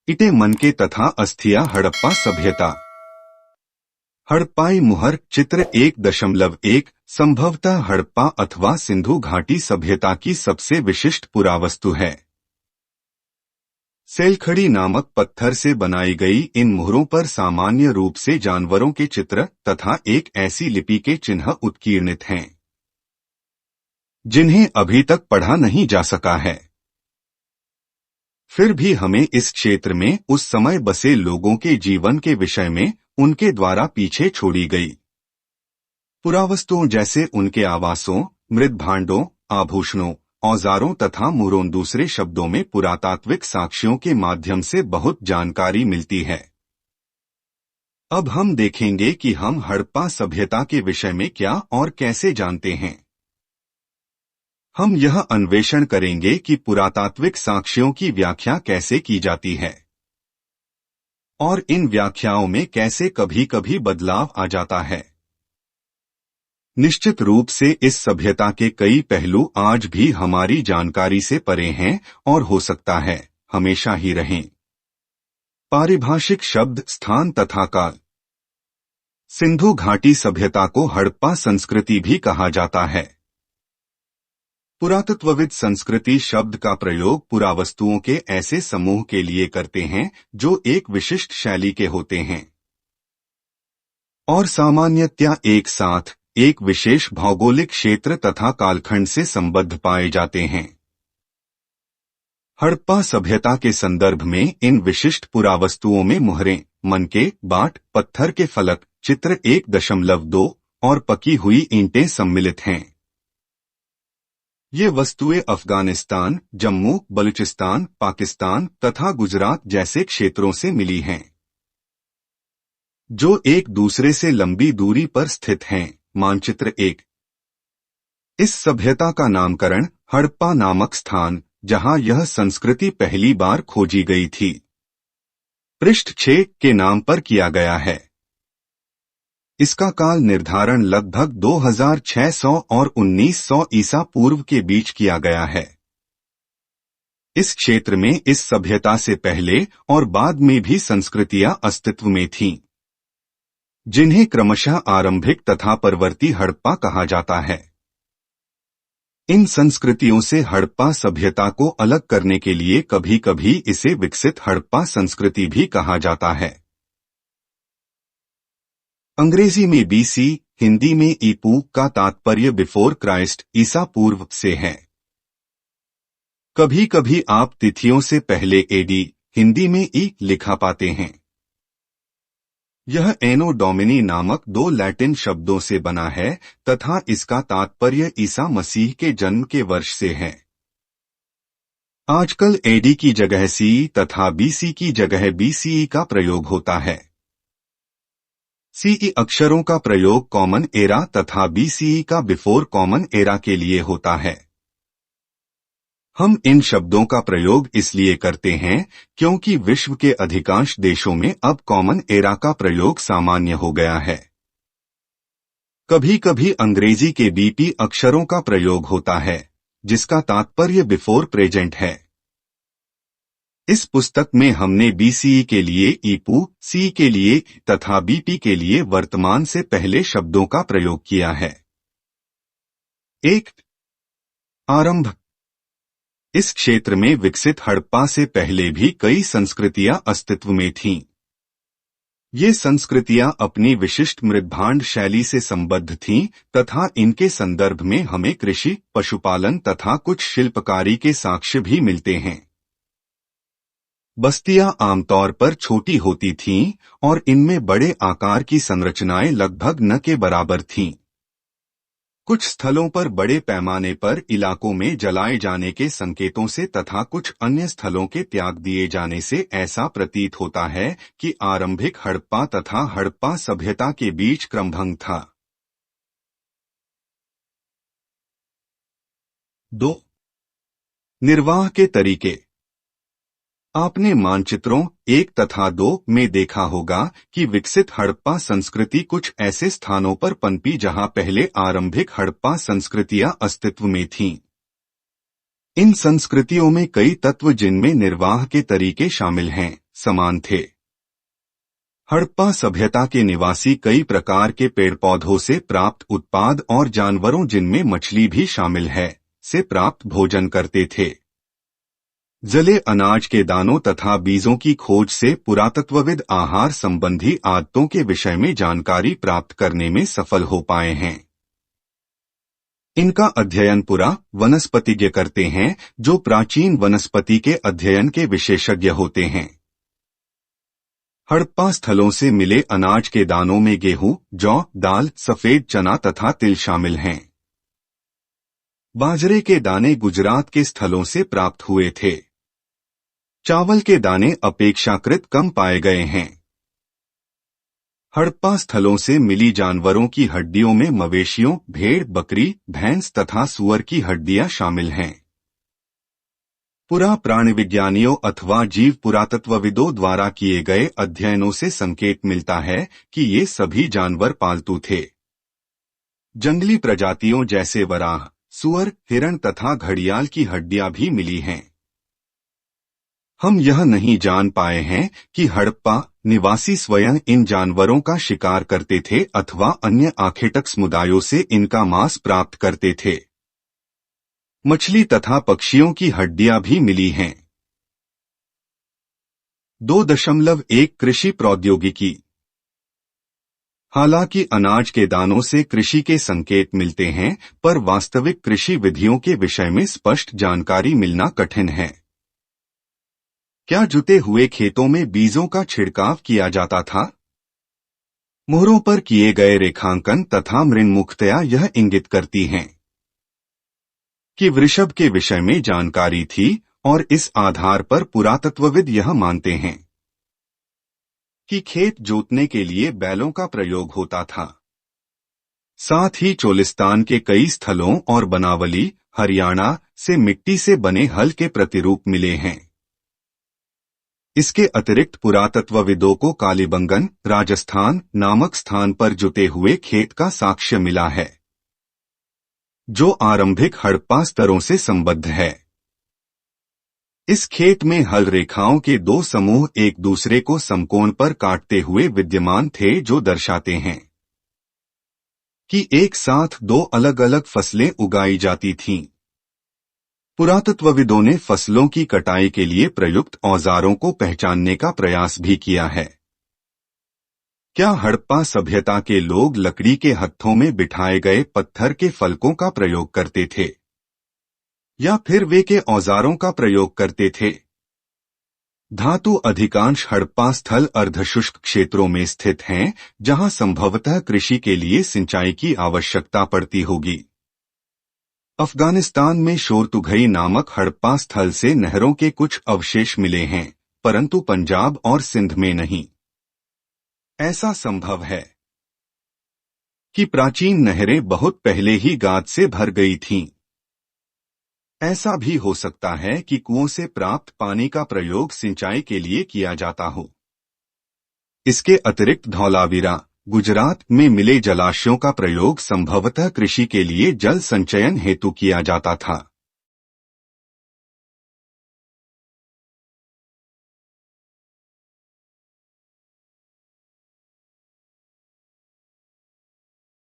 इटे मनके तथा अस्थिया हड़प्पा सभ्यता। हड़प्पाई मुहर चित्र 1.1 संभवतः हड़प्पा अथवा सिंधु घाटी सभ्यता की सबसे विशिष्ट पुरावस्तु है। सेलखड़ी नामक पत्थर से बनाई गई इन मुहरों पर सामान्य रूप से जानवरों के चित्र तथा एक ऐसी लिपि के चिन्ह उत्कीर्णित हैं जिन्हें अभी तक पढ़ा नहीं जा सका है। फिर भी हमें इस क्षेत्र में उस समय बसे लोगों के जीवन के विषय में उनके द्वारा पीछे छोड़ी गई पुरावस्तुओं जैसे उनके आवासों, मृत भांडों, आभूषणों, औजारों तथा मुहरों दूसरे शब्दों में पुरातात्विक साक्ष्यों के माध्यम से बहुत जानकारी मिलती है। अब हम देखेंगे कि हम हड़प्पा सभ्यता के विषय में क्या और कैसे जानते हैं। हम यह अन्वेषण करेंगे कि पुरातात्विक साक्ष्यों की व्याख्या कैसे की जाती है और इन व्याख्याओं में कैसे कभी कभी बदलाव आ जाता है। निश्चित रूप से इस सभ्यता के कई पहलू आज भी हमारी जानकारी से परे हैं और हो सकता है हमेशा ही रहें। पारिभाषिक शब्द स्थान तथा काल। सिंधु घाटी सभ्यता को हड़प्पा संस्कृति भी कहा जाता है। पुरातत्वविद संस्कृति शब्द का प्रयोग पुरावस्तुओं के ऐसे समूह के लिए करते हैं जो एक विशिष्ट शैली के होते हैं और सामान्यतया एक साथ एक विशेष भौगोलिक क्षेत्र तथा कालखंड से संबद्ध पाए जाते हैं। हड़प्पा सभ्यता के संदर्भ में इन विशिष्ट पुरावस्तुओं में मुहरें, मनके, बाट, पत्थर के फलक, चित्र 1.2 और पकी हुई ईंटें सम्मिलित हैं। ये वस्तुएं अफगानिस्तान, जम्मू, बलूचिस्तान, पाकिस्तान तथा गुजरात जैसे क्षेत्रों से मिली हैं जो एक दूसरे से लंबी दूरी पर स्थित हैं। मानचित्र 1। इस सभ्यता का नामकरण हड़प्पा नामक स्थान जहां यह संस्कृति पहली बार खोजी गई थी, पृष्ठ 6 के नाम पर किया गया है। इसका काल निर्धारण लगभग 2600 और 1900 ईसा पूर्व के बीच किया गया है। इस क्षेत्र में इस सभ्यता से पहले और बाद में भी संस्कृतियां अस्तित्व में थीं, जिन्हें क्रमशः आरंभिक तथा परवर्ती हड़प्पा कहा जाता है। इन संस्कृतियों से हड़प्पा सभ्यता को अलग करने के लिए कभी कभी इसे विकसित हड़प्पा संस्कृति भी कहा जाता है। अंग्रेजी में बीसी, हिंदी में ईपू का तात्पर्य बिफोर क्राइस्ट ईसा पूर्व से है। कभी कभी आप तिथियों से पहले एडी, हिंदी में ई लिखा पाते हैं। यह एनो डोमिनी नामक 2 लैटिन शब्दों से बना है तथा इसका तात्पर्य ईसा मसीह के जन्म के वर्ष से है। आजकल एडी की जगह सी तथा बीसी की जगह बीसीई का प्रयोग होता है। सीई अक्षरों का प्रयोग कॉमन एरा तथा बीसीई का बिफोर कॉमन एरा के लिए होता है। हम इन शब्दों का प्रयोग इसलिए करते हैं क्योंकि विश्व के अधिकांश देशों में अब कॉमन एरा का प्रयोग सामान्य हो गया है। कभी कभी अंग्रेजी के बीपी अक्षरों का प्रयोग होता है जिसका तात्पर्य बिफोर प्रेजेंट है। इस पुस्तक में हमने बीसीई के लिए ईपू, सी के लिए तथा बीपी के लिए वर्तमान से पहले शब्दों का प्रयोग किया है। 1. आरंभ। इस क्षेत्र में विकसित हड़प्पा से पहले भी कई संस्कृतियां अस्तित्व में थीं। ये संस्कृतियां अपनी विशिष्ट मृद्भांड शैली से संबद्ध थीं तथा इनके संदर्भ में हमें कृषि, पशुपालन तथा कुछ शिल्पकारी के साक्ष्य भी मिलते हैं। बस्तियां आमतौर पर छोटी होती थीं और इनमें बड़े आकार की संरचनाएं लगभग न के बराबर थीं। कुछ स्थलों पर बड़े पैमाने पर इलाकों में जलाए जाने के संकेतों से तथा कुछ अन्य स्थलों के त्याग दिए जाने से ऐसा प्रतीत होता है कि आरंभिक हड़प्पा तथा हड़प्पा सभ्यता के बीच क्रमभंग था। 2. निर्वाह के तरीके। आपने मानचित्रों 1 तथा 2 में देखा होगा कि विकसित हड़प्पा संस्कृति कुछ ऐसे स्थानों पर पनपी जहां पहले आरंभिक हड़प्पा संस्कृतियां अस्तित्व में थीं। इन संस्कृतियों में कई तत्व जिनमें निर्वाह के तरीके शामिल हैं, समान थे। हड़प्पा सभ्यता के निवासी कई प्रकार के पेड़ पौधों से प्राप्त उत्पाद और जानवरों जिनमें मछली भी शामिल है से प्राप्त भोजन करते थे। जले अनाज के दानों तथा बीजों की खोज से पुरातत्वविद आहार संबंधी आदतों के विषय में जानकारी प्राप्त करने में सफल हो पाए हैं। इनका अध्ययन पुरा वनस्पतिज्ञ करते हैं, जो प्राचीन वनस्पति के अध्ययन के विशेषज्ञ होते हैं। हड़प्पा स्थलों से मिले अनाज के दानों में गेहूं, जौ, दाल, सफेद चना तथा तिल शामिल हैं। बाजरे के दाने गुजरात के स्थलों से प्राप्त हुए थे। चावल के दाने अपेक्षाकृत कम पाए गए हैं। हड़प्पा स्थलों से मिली जानवरों की हड्डियों में मवेशियों, भेड़, बकरी, भैंस तथा सूअर की हड्डियां शामिल हैं। पुरा प्राणिविज्ञानियों अथवा जीव पुरातत्वविदों द्वारा किए गए अध्ययनों से संकेत मिलता है कि ये सभी जानवर पालतू थे। जंगली प्रजातियों जैसे वराह, सूअर, हिरण तथा घड़ियाल की हड्डियां भी मिली हैं। हम यह नहीं जान पाए हैं कि हड़प्पा निवासी स्वयं इन जानवरों का शिकार करते थे अथवा अन्य आखेटक समुदायों से इनका मांस प्राप्त करते थे। मछली तथा पक्षियों की हड्डियां भी मिली हैं। 2.1 कृषि प्रौद्योगिकी। हालांकि अनाज के दानों से कृषि के संकेत मिलते हैं, पर वास्तविक कृषि विधियों के विषय में स्पष्ट जानकारी मिलना कठिन है। क्या जुते हुए खेतों में बीजों का छिड़काव किया जाता था? मोहरों पर किए गए रेखांकन तथा मृन्मुखतया यह इंगित करती हैं कि वृषभ के विषय में जानकारी थी, और इस आधार पर पुरातत्वविद यह मानते हैं कि खेत जोतने के लिए बैलों का प्रयोग होता था। साथ ही चोलिस्तान के कई स्थलों और बनावली, हरियाणा से मिट्टी से बने हल के प्रतिरूप मिले हैं। इसके अतिरिक्त पुरातत्वविदों को कालीबंगन, राजस्थान नामक स्थान पर जुते हुए खेत का साक्ष्य मिला है, जो आरंभिक हड़प्पा स्तरों से संबद्ध है। इस खेत में हल रेखाओं के दो समूह एक दूसरे को समकोण पर काटते हुए विद्यमान थे, जो दर्शाते हैं कि एक साथ दो अलग अलग फसलें उगाई जाती थीं। पुरातत्वविदों ने फसलों की कटाई के लिए प्रयुक्त औजारों को पहचानने का प्रयास भी किया है। क्या हड़प्पा सभ्यता के लोग लकड़ी के हत्थों में बिठाए गए पत्थर के फलकों का प्रयोग करते थे, या फिर वे के औजारों का प्रयोग करते थे? धातु अधिकांश हड़प्पा स्थल अर्धशुष्क क्षेत्रों में स्थित हैं, जहां संभवतः कृषि के लिए सिंचाई की आवश्यकता पड़ती होगी। अफगानिस्तान में शोरतुघई नामक हड़प्पा स्थल से नहरों के कुछ अवशेष मिले हैं, परंतु पंजाब और सिंध में नहीं। ऐसा संभव है कि प्राचीन नहरें बहुत पहले ही गाद से भर गई थीं। ऐसा भी हो सकता है कि कुओं से प्राप्त पानी का प्रयोग सिंचाई के लिए किया जाता हो। इसके अतिरिक्त धौलावीरा, गुजरात में मिले जलाशयों का प्रयोग संभवतः कृषि के लिए जल संचयन हेतु किया जाता था।